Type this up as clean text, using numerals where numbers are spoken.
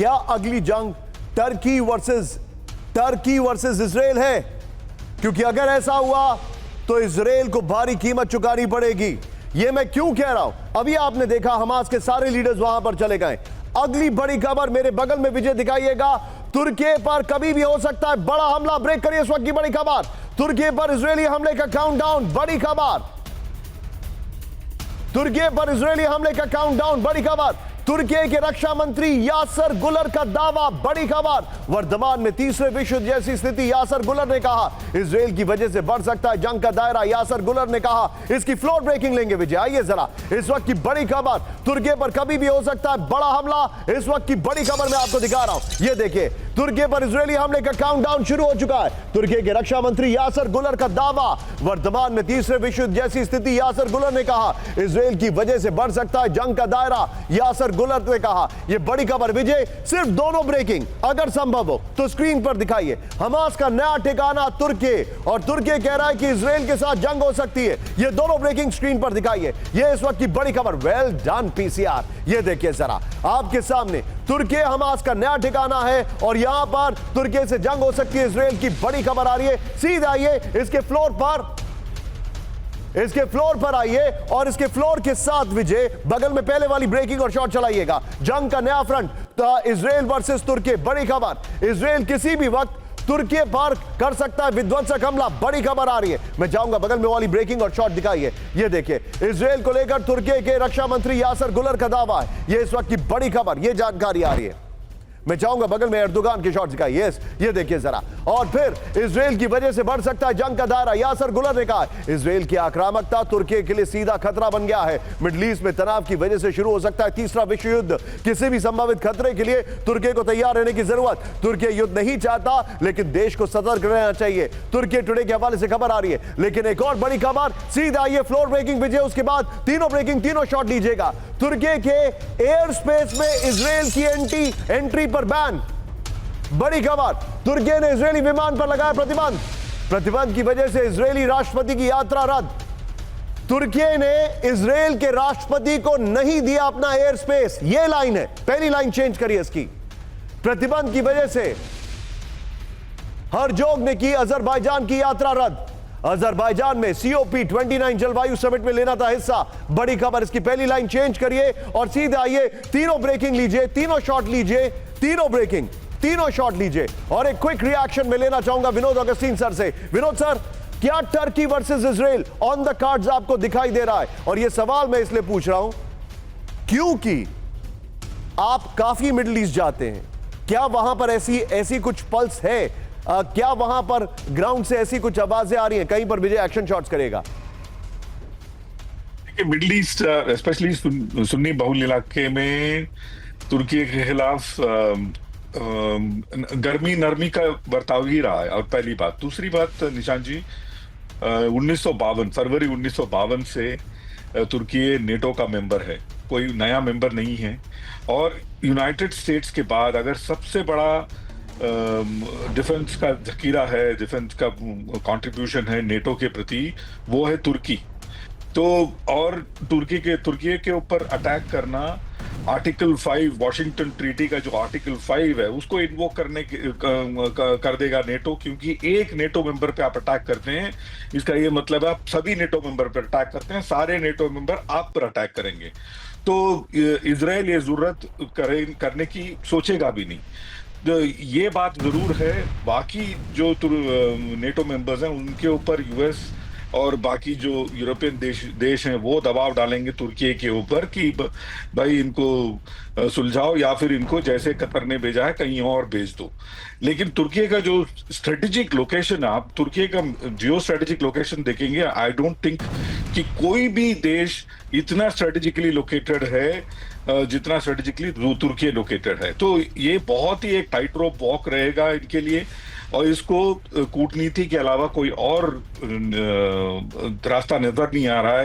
क्या अगली जंग टर्की वर्सेस इजराइल है? क्योंकि अगर ऐसा हुआ तो इजराइल को भारी कीमत चुकानी पड़ेगी। यह मैं क्यों कह रहा हूं? अभी आपने देखा हमास के सारे लीडर्स वहां पर चले गए। अगली बड़ी खबर मेरे बगल में विजय दिखाइएगा। तुर्की पर कभी भी हो सकता है बड़ा हमला। ब्रेक करिए इस वक्त की बड़ी खबर। तुर्की पर इजरायली हमले का काउंटडाउन, बड़ी खबर। तुर्की पर इजरायली हमले का काउंटडाउन, बड़ी खबर। तुर्की के रक्षा मंत्री यासर गुलर का दावा, बड़ी खबर। वर्तमान में तीसरे विश्व युद्ध जैसी स्थिति, यासर गुलर ने कहा इजराइल की वजह से बढ़ सकता है जंग का दायरा। यासर गुलर ने कहा इसकी फ्लोर ब्रेकिंग लेंगे विजय। आइए जरा इस वक्त की बड़ी खबर। तुर्की पर कभी भी हो सकता है बड़ा हमला। इस वक्त की बड़ी खबर मैं आपको दिखा रहा हूं। यह देखिए, तुर्की पर इजरायली हमले का काउंटडाउन शुरू हो चुका है। तुर्की के रक्षा मंत्री यासर गुलर का दावा, वर्तमान में तीसरे विश्व युद्ध जैसी स्थिति। यासर गुलर ने कहा इजराइल की वजह से बढ़ सकता है जंग का दायरा। यासर गुलर ने कहा यह बड़ी खबर विजय। सिर्फ दोनों ब्रेकिंग अगर संभव हो तो स्क्रीन पर दिखाइए। हमास का नया ठिकाना तुर्की, और तुर्की कह रहा है कि इजराइल के साथ जंग हो सकती है। ये दोनों ब्रेकिंग स्क्रीन पर दिखाइए। यह इस वक्त की बड़ी खबर। Well done PCR. ये देखिए जरा आपके सामने, तुर्की हमास का नया ठिकाना है और यहां पर तुर्की से जंग हो सकती है इजराइल की। बड़ी खबर आ रही है। सीधा आइए इसके फ्लोर पर आइए और इसके फ्लोर के साथ विजय बगल में पहले वाली ब्रेकिंग और शॉट चलाइएगा। जंग का नया फ्रंट इजराइल वर्सेस तुर्की, बड़ी खबर। इजराइल किसी भी वक्त तुर्की पर कर सकता है विध्वंसक हमला, बड़ी खबर आ रही है। मैं जाऊंगा बगल में वाली ब्रेकिंग और शॉट दिखाइए। ये देखिए इजराइल को लेकर तुर्की के रक्षा मंत्री यासर गुलर का दावा है। ये इस वक्त की बड़ी खबर, ये जानकारी आ रही है। मैं चाहूंगा बगल में एर्दोगान के शॉट दिखाइए। यस, ये देखिए जरा। और फिर इजराइल की वजह से बढ़ सकता है जंग का दायरा। यासर गुलर ने कहा इजराइल की आक्रामकता तुर्की के लिए सीधा खतरा बन गया है। मिडिल ईस्ट में तनाव की वजह से शुरू हो सकता है तीसरा विश्व युद्ध। किसी भी संभावित खतरे के लिए तुर्की को तैयार रहने की जरूरत। तुर्की युद्ध नहीं चाहता, लेकिन देश को सतर्क रहना चाहिए। तुर्की टुडे के हवाले से खबर आ रही है। लेकिन एक और बड़ी खबर, सीधा आइए फ्लोर ब्रेकिंग विजय, उसके बाद तीनों ब्रेकिंग, तीनों शॉट लीजिएगा। तुर्की के एयर स्पेस में इजराइल की एंट्री पर बैन, बड़ी खबर। तुर्की ने इजरायली विमान पर लगाया प्रतिबंध। प्रतिबंध की वजह से इजरायली राष्ट्रपति की यात्रा रद्द। तुर्की ने इजराइल के राष्ट्रपति को नहीं दिया अपना एयर स्पेस। यह लाइन है, पहली लाइन चेंज करिए इसकी। प्रतिबंध की वजह से हरजोग ने की अजरबैजान की यात्रा रद्द। अजरबैजान में COP29 जलवायु समिट में लेना था हिस्सा, बड़ी खबर। इसकी पहली लाइन चेंज करिए और सीधे आइए, तीनों ब्रेकिंग लीजिए, तीनों शॉट लीजिए, तीनों ब्रेकिंग, तीनों शॉट लीजिए। और एक क्विक रिएक्शन में लेना चाहूंगा विनोद अगस्तीन सर से। विनोद सर, क्या Turkey versus Israel on the cards आपको दिखाई दे रहा है? और यह सवाल मैं इसलिए पूछ रहा हूं क्योंकि आप काफी मिडिल ईस्ट जाते हैं। क्या वहां पर ऐसी कुछ पल्स है? क्या वहां पर ग्राउंड से ऐसी कुछ आवाजें आ रही हैं? कहीं पर विजय एक्शन शॉट्स करेगा? मिडिल ईस्ट स्पेशली सुन्नी बहुल इलाके में तुर्की के खिलाफ गर्मी नरमी का बर्ताव ही रहा है। और पहली बात, दूसरी बात निशान जी, 1952 फरवरी 1952 से तुर्की नेटो का मेंबर है, कोई नया मेंबर नहीं है। और यूनाइटेड स्टेट्स के बाद अगर सबसे बड़ा डिफेंस का जखीरा है, डिफेंस का कंट्रीब्यूशन है नेटो के प्रति, वो है तुर्की। तो और तुर्की के ऊपर अटैक करना, आर्टिकल 5 वॉशिंगटन ट्रीटी का जो आर्टिकल 5 है उसको इन्वोक कर देगा नेटो। क्योंकि एक नेटो मेंबर पे आप अटैक करते हैं, इसका ये मतलब है आप सभी नेटो मेंबर पर अटैक करते हैं, सारे नेटो मेंबर आप पर अटैक करेंगे। तो इजराइल ये जरूरत करने की सोचेगा भी नहीं। तो ये बात जरूर है, बाकी जो नेटो मेंबर्स हैं उनके ऊपर यूएस और बाकी जो यूरोपियन देश हैं वो दबाव डालेंगे तुर्की के ऊपर कि भाई इनको सुलझाओ, या फिर इनको जैसे कतर ने भेजा है कहीं और भेज दो। लेकिन तुर्की का जो स्ट्रेटेजिक लोकेशन, आप तुर्की का जियो स्ट्रेटेजिक लोकेशन देखेंगे, आई डोंट थिंक कि कोई भी देश इतना स्ट्रेटेजिकली लोकेटेड है जितना स्ट्रेटेजिकली तुर्की लोकेटेड है। तो ये बहुत ही एक टाइट रोप वॉक रहेगा इनके लिए, और इसको कूटनीति के अलावा कोई और रास्ता नजर नहीं आ रहा है।